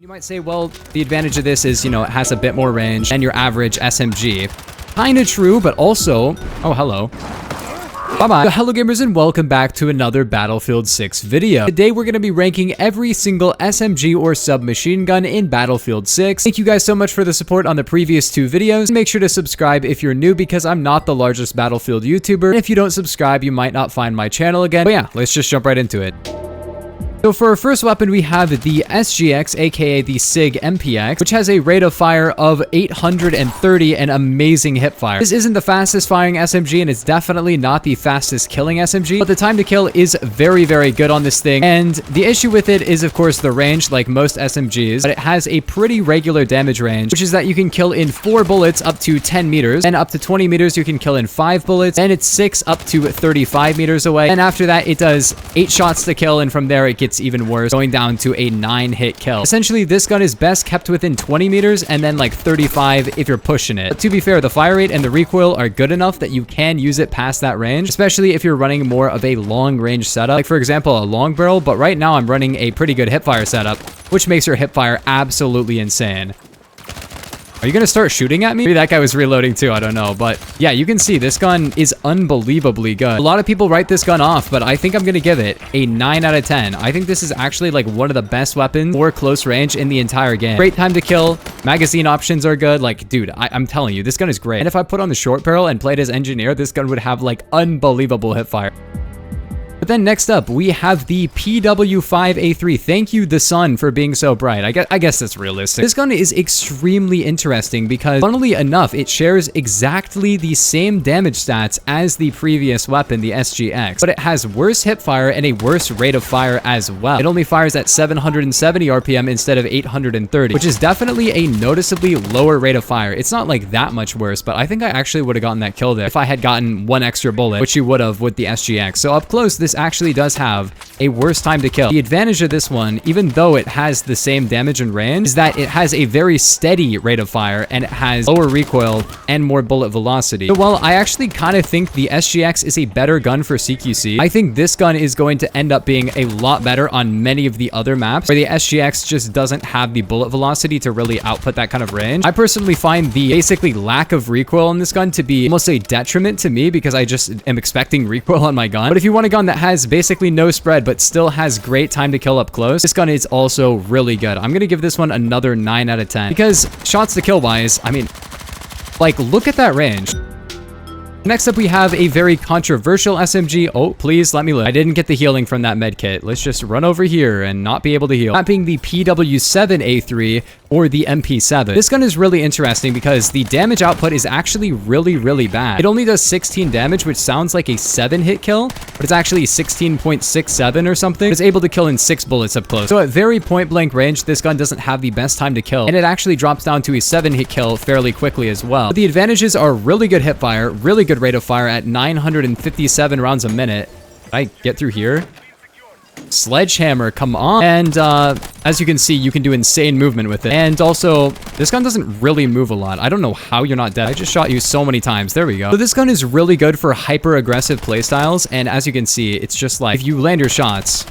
You might say, well, the advantage of this is, it has a bit more range than your average SMG. Kinda true, but also... Oh, hello. Bye-bye. Hello gamers and welcome back to another Battlefield 6 video. Today we're going to be ranking every single SMG or submachine gun in Battlefield 6. Thank you guys so much for the support on the previous two videos. Make sure to subscribe if you're new because I'm not the largest Battlefield YouTuber. And if you don't subscribe, you might not find my channel again. But yeah, let's just jump right into it. So for our first weapon, we have the SGX, aka the SIG MPX, which has a rate of fire of 830 and amazing hip fire. This isn't the fastest firing SMG, and it's definitely not the fastest killing SMG, but the time to kill is very, very good on this thing. And the issue with it is, of course, the range, like most SMGs, but it has a pretty regular damage range, which is that you can kill in 4 bullets up to 10 meters, and up to 20 meters you can kill in 5 bullets, and it's 6 up to 35 meters away. And after that, it does 8 shots to kill, and from there it gets even worse, going down to a 9-hit kill. Essentially, this gun is best kept within 20 meters and then like 35 if you're pushing it. But to be fair, the fire rate and the recoil are good enough that you can use it past that range, especially if you're running more of a long range setup, like for example, a long barrel. But right now I'm running a pretty good hipfire setup, which makes your hipfire absolutely insane. Are you gonna start shooting at me? Maybe that guy was reloading too, I don't know. But yeah, you can see this gun is unbelievably good. A lot of people write this gun off, but I think I'm gonna give it a 9 out of 10. I think this is actually like one of the best weapons for close range in the entire game. Great time to kill. Magazine options are good. Like, dude, I'm telling you, this gun is great. And if I put on the short barrel and played as engineer, this gun would have like unbelievable hipfire. But then next up, we have the PW5A3. Thank you, the sun, for being so bright. I guess that's realistic. This gun is extremely interesting because, funnily enough, it shares exactly the same damage stats as the previous weapon, the SGX, but it has worse hipfire and a worse rate of fire as well. It only fires at 770 RPM instead of 830, which is definitely a noticeably lower rate of fire. It's not like that much worse, but I think I actually would have gotten that kill there if I had gotten one extra bullet, which you would have with the SGX. So up close, this actually does have a worse time to kill. The advantage of this one, even though it has the same damage and range, is that it has a very steady rate of fire and it has lower recoil and more bullet velocity. So while I actually kind of think the SGX is a better gun for CQC, I think this gun is going to end up being a lot better on many of the other maps where the SGX just doesn't have the bullet velocity to really output that kind of range. I personally find the basically lack of recoil on this gun to be almost a detriment to me because I just am expecting recoil on my gun. But if you want a gun that has basically no spread but still has great time to kill up close, this gun is also really good. I'm gonna give this one another 9 out of 10 because shots to kill wise, I mean, like, look at that range. Next up, we have a very controversial SMG. Oh, please let me live. I didn't get the healing from that med kit. Let's just run over here and not be able to heal. That being the PW7A3 or the MP7. This gun is really interesting because the damage output is actually really, really bad. It only does 16 damage, which sounds like a 7-hit kill, but it's actually 16.67 or something. It's able to kill in 6 bullets up close. So at very point blank range, this gun doesn't have the best time to kill, and it actually drops down to a 7-hit kill fairly quickly as well. But the advantages are really good hip fire, really good rate of fire at 957 rounds a minute. Can I get through here? Sledgehammer, come on. And as you can see, you can do insane movement with it. And also, this gun doesn't really move a lot. I don't know how you're not dead. I just shot you so many times. There we go. So this gun is really good for hyper aggressive playstyles. And as you can see, it's just like if you land your shots,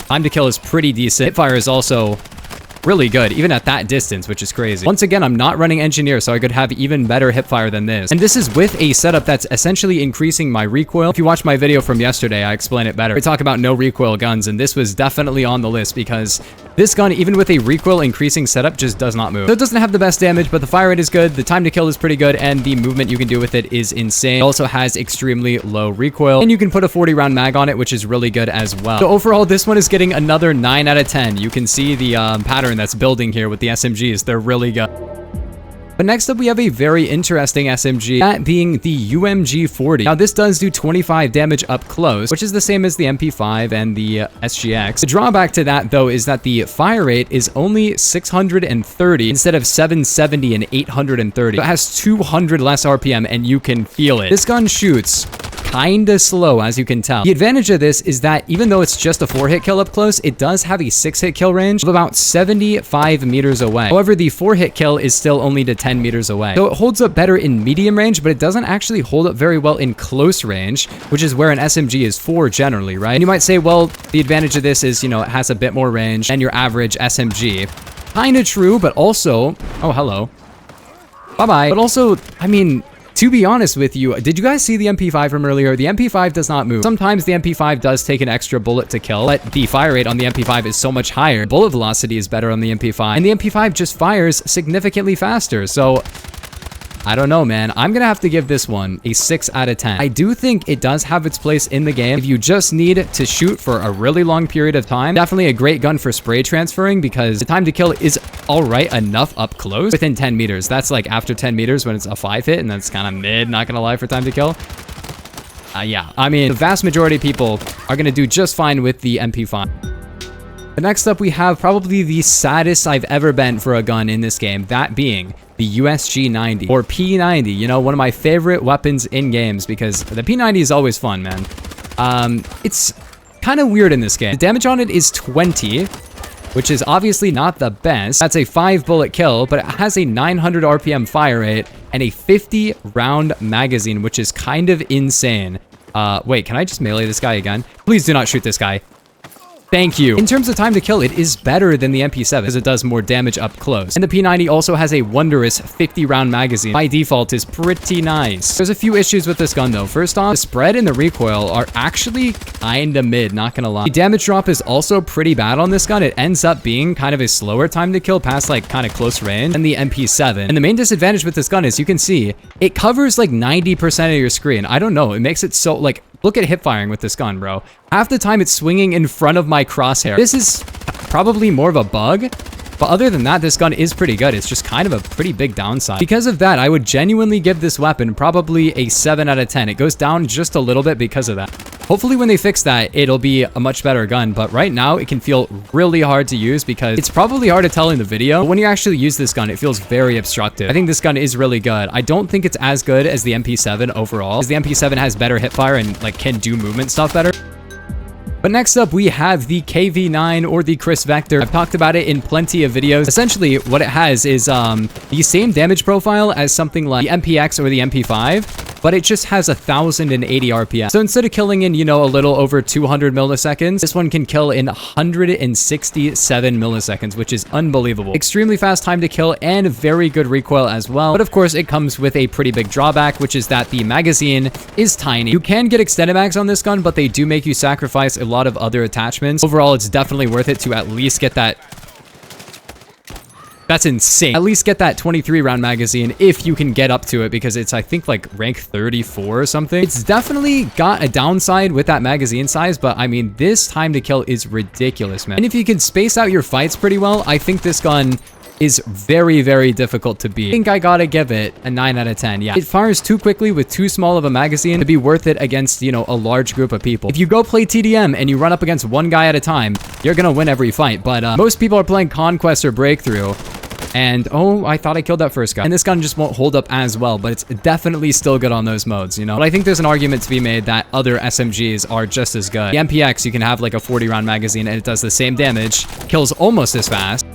time to kill is pretty decent. Hipfire is also really good, even at that distance, which is crazy. Once again, I'm not running engineer, so I could have even better hipfire than this. And this is with a setup that's essentially increasing my recoil. If you watch my video from yesterday, I explain it better. We talk about no recoil guns, and this was definitely on the list because this gun, even with a recoil increasing setup, just does not move. So it doesn't have the best damage, but the fire rate is good, the time to kill is pretty good, and the movement you can do with it is insane. It also has extremely low recoil, and you can put a 40-round mag on it, which is really good as well. So overall, this one is getting another 9 out of 10. You can see the pattern that's building here with the SMGs. They're really good. But next up, we have a very interesting SMG, that being the UMG-40. Now, this does do 25 damage up close, which is the same as the MP5 and the SGX. The drawback to that, though, is that the fire rate is only 630 instead of 770 and 830. So it has 200 less RPM, and you can feel it. This gun shoots kinda slow, as you can tell. The advantage of this is that even though it's just a 4-hit kill up close, it does have a 6-hit kill range of about 75 meters away. However, the 4-hit kill is still only to 10 meters away. So it holds up better in medium range, but it doesn't actually hold up very well in close range, which is where an SMG is for generally, right? And you might say, well, the advantage of this is, it has a bit more range than your average SMG. Kinda true, but also... Oh, hello. Bye-bye. But also, I mean... To be honest with you, did you guys see the MP5 from earlier? The MP5 does not move. Sometimes the MP5 does take an extra bullet to kill, but the fire rate on the MP5 is so much higher. Bullet velocity is better on the MP5, and the MP5 just fires significantly faster. So, I don't know, man. I'm gonna have to give this one a 6 out of 10. I do think it does have its place in the game. If you just need to shoot for a really long period of time, definitely a great gun for spray transferring because the time to kill is all right enough up close within 10 meters. That's like after 10 meters when it's a 5 hit, and that's kind of mid, not gonna lie, for time to kill. Yeah, I mean, the vast majority of people are gonna do just fine with the MP5. But next up, we have probably the saddest I've ever been for a gun in this game, that being the USG-90 or P90, you know, one of my favorite weapons in games because the P90 is always fun, man. It's kind of weird in this game. The damage on it is 20, which is obviously not the best. That's a 5-bullet kill, but it has a 900 RPM fire rate and a 50-round magazine, which is kind of insane. Wait, can I just melee this guy again? Please do not shoot this guy. Thank you. In terms of time to kill, it is better than the MP7 because it does more damage up close. And the P90 also has a wondrous 50-round magazine. By default is pretty nice. There's a few issues with this gun though. First off, the spread and the recoil are actually kinda mid, not gonna lie. The damage drop is also pretty bad on this gun. It ends up being kind of a slower time to kill past like kind of close range than the MP7. And the main disadvantage with this gun is you can see it covers like 90% of your screen. I don't know. It makes it so like, look at hip firing with this gun, bro. Half the time it's swinging in front of my crosshair. This is probably more of a bug, but other than that, this gun is pretty good. It's just kind of a pretty big downside. Because of that, I would genuinely give this weapon probably a 7 out of 10. It goes down just a little bit because of that. Hopefully when they fix that, it'll be a much better gun, but right now it can feel really hard to use because it's probably hard to tell in the video, but when you actually use this gun, it feels very obstructive. I think this gun is really good. I don't think it's as good as the MP7 overall, as the MP7 has better hipfire and like can do movement stuff better. But next up, we have the KV9 or the Chris Vector. I've talked about it in plenty of videos. Essentially, what it has is the same damage profile as something like the MPX or the MP5, but it just has 1,080 RPM. So instead of killing in, you know, a little over 200 milliseconds, this one can kill in 167 milliseconds, which is unbelievable. Extremely fast time to kill and very good recoil as well. But of course, it comes with a pretty big drawback, which is that the magazine is tiny. You can get extended mags on this gun, but they do make you sacrifice a lot of other attachments. Overall, it's definitely worth it to at least get that. That's insane. At least get that 23-round magazine if you can get up to it because it's, I think, like rank 34 or something. It's definitely got a downside with that magazine size, but I mean, this time to kill is ridiculous, man. And if you can space out your fights pretty well, I think this gun is very, very difficult to beat. I think I gotta give it a 9 out of 10. Yeah, it fires too quickly with too small of a magazine to be worth it against, you know, a large group of people. If you go play TDM and you run up against one guy at a time, you're gonna win every fight. But most people are playing Conquest or Breakthrough. And, oh, I thought I killed that first guy. And this gun just won't hold up as well, but it's definitely still good on those modes, you know? But I think there's an argument to be made that other SMGs are just as good. The MPX, you can have like a 40-round magazine and it does the same damage, kills almost as fast.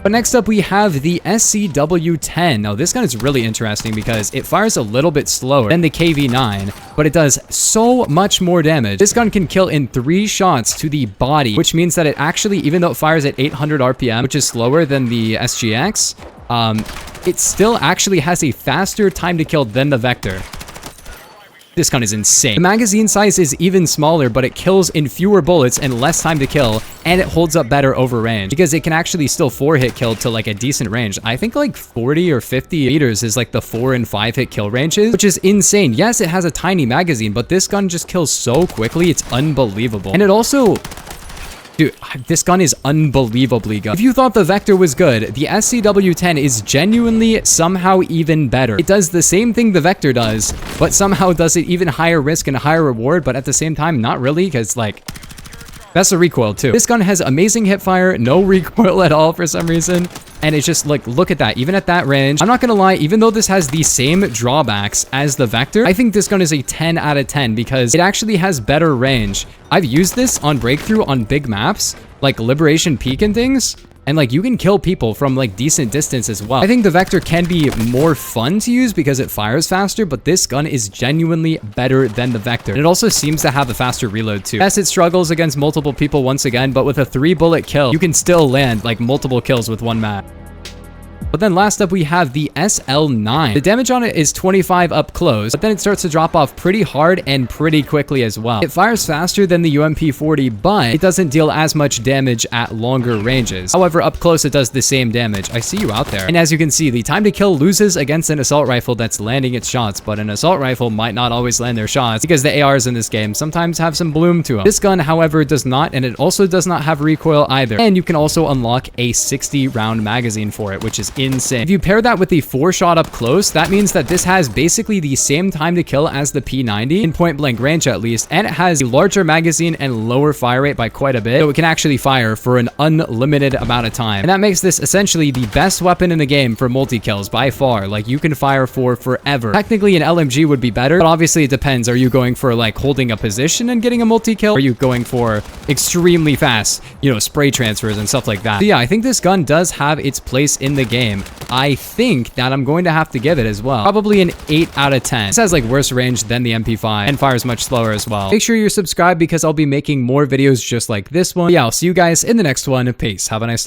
But next up, we have the SCW-10. Now, this gun is really interesting because it fires a little bit slower than the KV9, but it does so much more damage. This gun can kill in 3 shots to the body, which means that it actually, even though it fires at 800 RPM, which is slower than the SGX, it still actually has a faster time to kill than the Vector. This gun is insane. The magazine size is even smaller, but it kills in fewer bullets and less time to kill, and it holds up better over range because it can actually still 4-hit kill to like a decent range. I think like 40 or 50 meters is like the 4 and 5-hit kill ranges, which is insane. Yes, it has a tiny magazine, but this gun just kills so quickly, it's unbelievable. And it also... Dude, this gun is unbelievably good. If you thought the Vector was good, the SCW-10 is genuinely somehow even better. It does the same thing the Vector does, but somehow does it even higher risk and higher reward, but at the same time, not really, because like, that's the recoil too. This gun has amazing hipfire, no recoil at all for some reason. And it's just like, look at that, even at that range. I'm not gonna lie, even though this has the same drawbacks as the Vector, I think this gun is a 10 out of 10 because it actually has better range. I've used this on Breakthrough on big maps, like Liberation Peak and things, And like you can kill people from like decent distance as well. I think the Vector can be more fun to use because it fires faster, but this gun is genuinely better than the Vector. And it also seems to have a faster reload too. Yes, it struggles against multiple people once again, but with a 3-bullet kill, you can still land like multiple kills with one mag. But then last up, we have the SL-9. The damage on it is 25 up close, but then it starts to drop off pretty hard and pretty quickly as well. It fires faster than the UMG-40, but it doesn't deal as much damage at longer ranges. However, up close, it does the same damage. I see you out there. And as you can see, the time to kill loses against an assault rifle that's landing its shots, but an assault rifle might not always land their shots because the ARs in this game sometimes have some bloom to them. This gun, however, does not, and it also does not have recoil either. And you can also unlock a 60-round magazine for it, which is insane. If you pair that with the 4-shot up close, that means that this has basically the same time to kill as the P90 in point blank range at least, and it has a larger magazine and lower fire rate by quite a bit, so it can actually fire for an unlimited amount of time. And that makes this essentially the best weapon in the game for multi-kills by far. Like you can fire for forever. Technically an LMG would be better, but obviously it depends. Are you going for like holding a position and getting a multi-kill? Or are you going for extremely fast, you know, spray transfers and stuff like that? So yeah, I think this gun does have its place in the game. I think that I'm going to have to give it as well. Probably an 8 out of 10. This has like worse range than the MP5 and fires much slower as well. Make sure you're subscribed because I'll be making more videos just like this one. Yeah, I'll see you guys in the next one. Peace. Have a nice day.